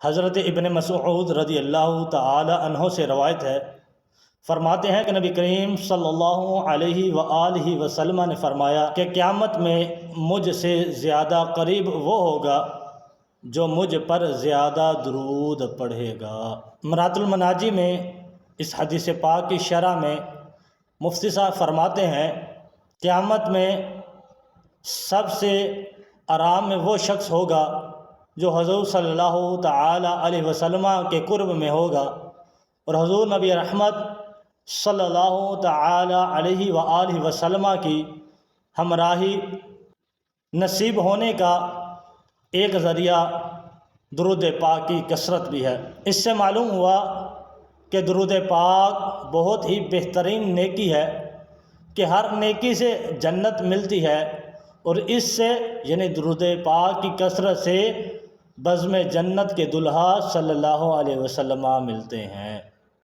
حضرت ابن مسعود رضی اللہ تعالی عنہ سے روایت ہے، فرماتے ہیں کہ نبی کریم صلی اللہ علیہ وآلہ وسلم نے فرمایا کہ قیامت میں مجھ سے زیادہ قریب وہ ہوگا جو مجھ پر زیادہ درود پڑھے گا۔ مرات المناجی میں اس حدیث پاک کی شرح میں مفتی صاحب فرماتے ہیں، قیامت میں سب سے آرام میں وہ شخص ہوگا جو حضور صلی اللہ تعالی علیہ وسلم کے قرب میں ہوگا، اور حضور نبی رحمت صلی اللہ تعالی علیہ وآلہ وسلم کی ہمراہی نصیب ہونے کا ایک ذریعہ درود پاک کی کثرت بھی ہے۔ اس سے معلوم ہوا کہ درود پاک بہت ہی بہترین نیکی ہے کہ ہر نیکی سے جنت ملتی ہے، اور اس سے یعنی درود پاک کی کثرت سے بزم جنت کے دلہا صلی اللہ علیہ وسلم ملتے ہیں۔